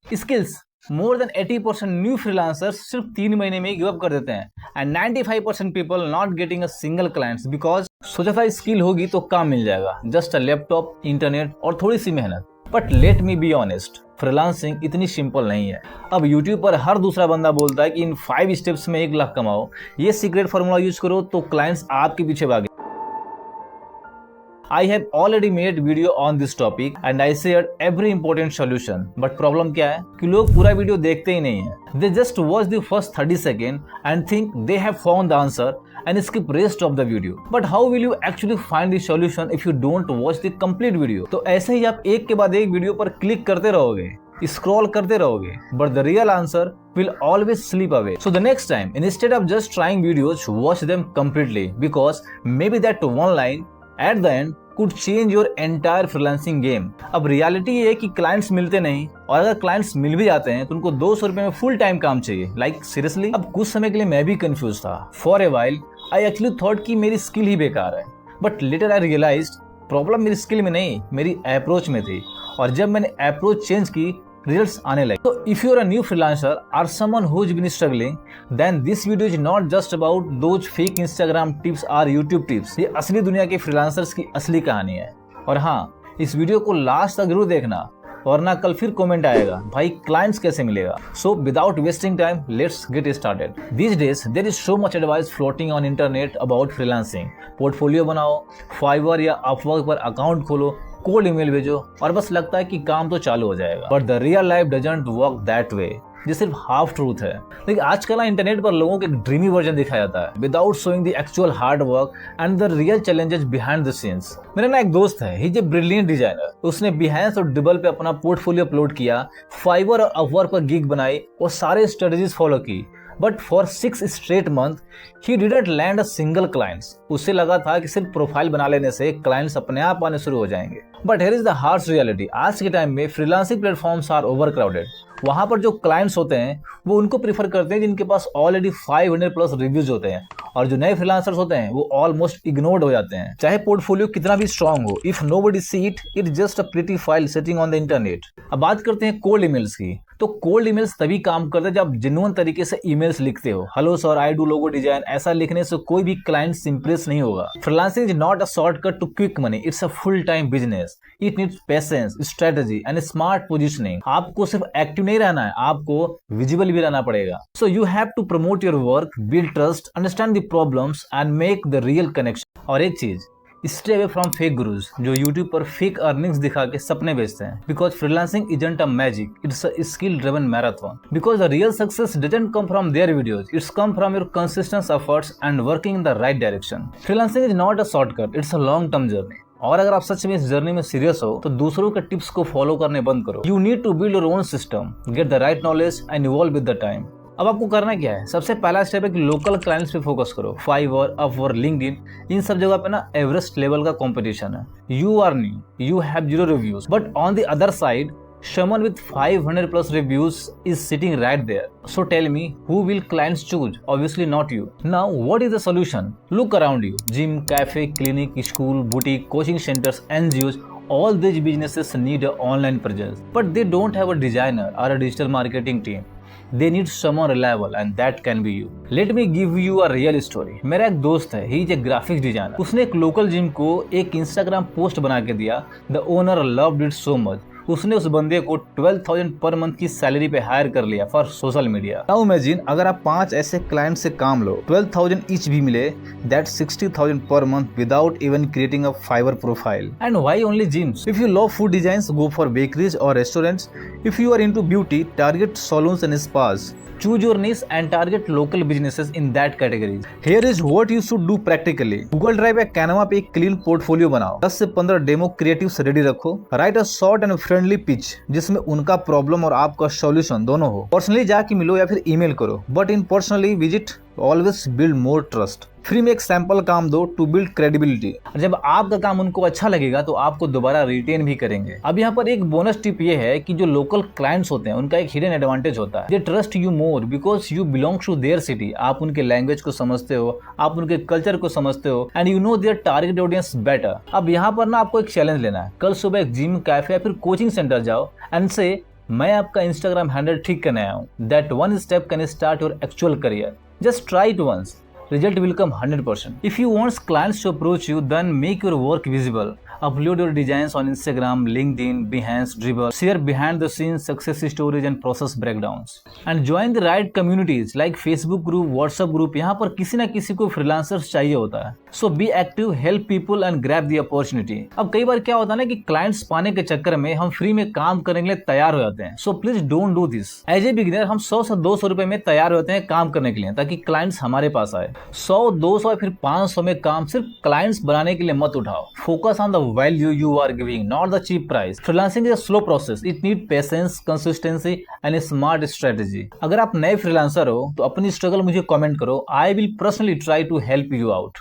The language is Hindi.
Skills, more than 80% new freelancers सिर्फ 3 महीने में ही गिव अप कर देते हैं and 95% people not getting a single clients because सोचा था स्किल होगी तो काम मिल जाएगा, जस्ट अ लैपटॉप, इंटरनेट और थोड़ी सी मेहनत। But let me be honest, freelancing इतनी सिंपल नहीं है। अब यूट्यूब पर हर दूसरा बंदा बोलता है कि इन 5 स्टेप्स में 1 लाख कमाओ, ये सीक्रेट फार्मूला यूज करो तो क्लाइंट्स आपके पीछे भागे। I have already made video on this topic and I shared every important solution. But problem क्या है कि लोग पूरा वीडियो देखते ही नहीं है। They just watch the first 30 seconds and think they have found the answer and skip rest of the video. But how will you actually find the solution if you don't watch the complete video? तो ऐसे ही आप एक के बाद एक वीडियो पर क्लिक करते रहोगे, स्क्रॉल करते रहोगे, but the real answer will always slip away. So the next time, instead of just trying videos, watch them completely because maybe that one line at the end could change your entire freelancing game. अब रियलिटी ये है कि क्लाइंट्स मिलते नहीं, और अगर क्लाइंट्स मिल भी जाते हैं तो उनको 200 रुपए में फुल टाइम काम चाहिए। Like seriously. अब कुछ समय के लिए मैं भी कंफ्यूज था। For a while I actually thought कि मेरी स्किल ही बेकार है, but later I realised problem मेरी स्किल में नहीं, मेरी अप्रोच में थी। और जब मैंने अप्रोच चेंज की, रिजल्ट्स आने लगे। तो if you are a new freelancer और someone who has been struggling, then this video is not just about those fake Instagram tips और यूट्यूब टिप्स। ये असली दुनिया के फ्रीलांसर्स की असली कहानी है। और हाँ, इस वीडियो को लास्ट तक जरूर देखना, वरना कल फिर कमेंट आएगा भाई क्लाइंट्स कैसे मिलेगा। So without wasting time, let's get started. These days there is so much advice floating on internet about freelancing. Portfolio बनाओ, फाइवर या अपवर्क पर अकाउंट खोलो, कोल्ड ईमेल भेजो और बस लगता है कि काम तो चालू हो जाएगा। But the real life doesn't work that way. ये सिर्फ हाफ ट्रूथ है। लेकिन आजकल ना इंटरनेट पर लोगों को एक ड्रीमी वर्जन दिखाया जाता है without showing the actual hard work and the real challenges behind the scenes. मेरा ना एक दोस्त है, he is a brilliant designer. उसने बिहाइंस और डिबल पे अपना पोर्टफोलियो अपलोड किया, फाइवर और अपवर्क पर गिग बनाई और सारे स्ट्रेटजीज फॉलो की। But for 6 straight month he didn't land a single clients. उसे लगा था कि सिर्फ प्रोफाइल बना लेने से क्लाइंट्स अपने आप आने शुरू हो जाएंगे। But here is the harsh reality. आज के टाइम में freelancing platforms are overcrowded. वहां पर जो क्लाइंट्स होते हैं वो उनको प्रीफर करते हैं जिनके पास ऑलरेडी 500 प्लस रिव्यूज होते हैं, और जो नए फ्रीलांसर्स होते हैं वो ऑलमोस्ट इग्नोर्ड हो जाते हैं, चाहे पोर्टफोलियो कितना भी स्ट्रांग हो। If nobody see it, it just a pretty file sitting on the internet. अब बात करते हैं कोल्ड ईमेल्स की। तो कोल्ड ईमेल्स तभी काम करते हैं जब आप जेन्युइन तरीके से ईमेल्स लिखते हो। Hello sir, I do logo design, ऐसा लिखने से कोई भी क्लाइंट इंप्रेस नहीं होगा। Freelancing is not a shortcut to quick money, it's a full time business. It needs patience, strategy and smart positioning. आपको सिर्फ एक्टिव नहीं रहना है, आपको विजिबल भी रहना पड़ेगा। So you have to promote your work, build trust, understand the problems and make the real connection. और एक चीज, stay away from fake gurus जो यूट्यूब पर फेक अर्निंग्स दिखा के सपने बेचते हैं। Because freelancing isn't a magic, it's a skill driven marathon. Because the real success doesn't come from their videos, it's come from your consistent efforts and working in the right direction. Freelancing is not a shortcut, it's a long term journey. और अगर आप सच में इस जर्नी में सीरियस हो तो दूसरों के टिप्स को फॉलो करने बंद करो। You need to build your own system, get the right knowledge and evolve with the time. अब आपको करना क्या है? सबसे पहला स्टेप है कि लोकल क्लाइंट्स पे फोकस करो। फाइवर, अपवर्क, लिंक्डइन, इन सब जगह पे ना एवरेस्ट लेवल का कंपटीशन है। You are new, you have 0 reviews, but on the other side someone with 500 plus reviews is sitting right there. So tell me, who will clients choose? Obviously not you. Now what is the solution? Look around you. Gym, cafe, clinic, school, boutique, coaching centers, NGOs, all these businesses need an online presence, but they don't have a designer or a digital marketing team. They need someone reliable and that can be you. Let me give you a real story. मेरा एक दोस्त है, he is a graphics designer. उसने एक लोकल जिम को एक Instagram पोस्ट बना के दिया। The owner loved it so much. उसने उस बंदे को 12,000 पर मंथ की सैलरी पे हायर कर लिया for social media. Now imagine अगर आप 5 ऐसे क्लाइंट से काम लो, 12,000 ईच भी मिले, that 60,000 per month without even creating a Fiverr profile. And why only gyms? If you love food designs, go for bakeries और restaurants. If you are into beauty, target salons and spas. Choose your niche and target local businesses in that category. Here is what you should do practically. Google Drive या Canva पे एक क्लीन पोर्टफोलियो बनाओ। 10 से 15 डेमो क्रिएटिव्स रेडी रखो। Right a short and friendly pitch जिसमें उनका प्रॉब्लम और आपका सॉल्यूशन दोनों हो। पर्सनली जाके मिलो या फिर ईमेल करो, but in personally visit always build more trust. Free में एक सैंपल काम दो टू बिल्ड क्रेडिबिलिटी। जब आपका काम उनको अच्छा लगेगा तो आपको दोबारा रिटेन भी करेंगे। अब यहाँ पर एक बोनस टिप ये है कि जो लोकल क्लाइंट्स होते हैं उनका एक हिडन एडवांटेज होता है। They trust you more because you belong to their city. आप उनके लैंग्वेज को समझते हो, आप उनके कल्चर को समझते हो and you know their target audience better. अब यहाँ पर ना आपको एक चैलेंज लेना है। कल सुबह एक जिम, कैफे या फिर कोचिंग सेंटर जाओ एंड से मैं आपका इंस्टाग्राम हैंडल ठीक करने आया हूँ। That one step can start your actual career. Just try it once. Result will come 100%. If you want clients to approach you, then make your work visible. Upload your designs on Instagram, LinkedIn, Behance, Dribbble. Share behind the scenes success stories and process breakdowns. And join the right communities like Facebook group, WhatsApp group. यहाँ पर किसी ना किसी को freelancers चाहिए होता है. So be active, help people and grab the opportunity. अब कई बार क्या होता है ना कि क्लाइंट्स पाने के चक्कर में हम फ्री में काम करने के लिए तैयार हो जाते हैं. So please don't do this. As a beginner हम 100 से 200 रुपए में तैयार होते हैं काम करने के लिए ताकि क्लाइंट्स हमारे पास आए. 100, 200 फिर 500 में काम सिर्फ क्लाइंट्स बनाने के लिए मत उठाओ. Focus on the value you are giving, not the cheap price. Freelancing is a slow process. It need patience, consistency and smart strategy. अगर आप नए फ्रीलांसर हो तो अपनी स्ट्रगल मुझे कमेंट करो. I will personally try to help you out.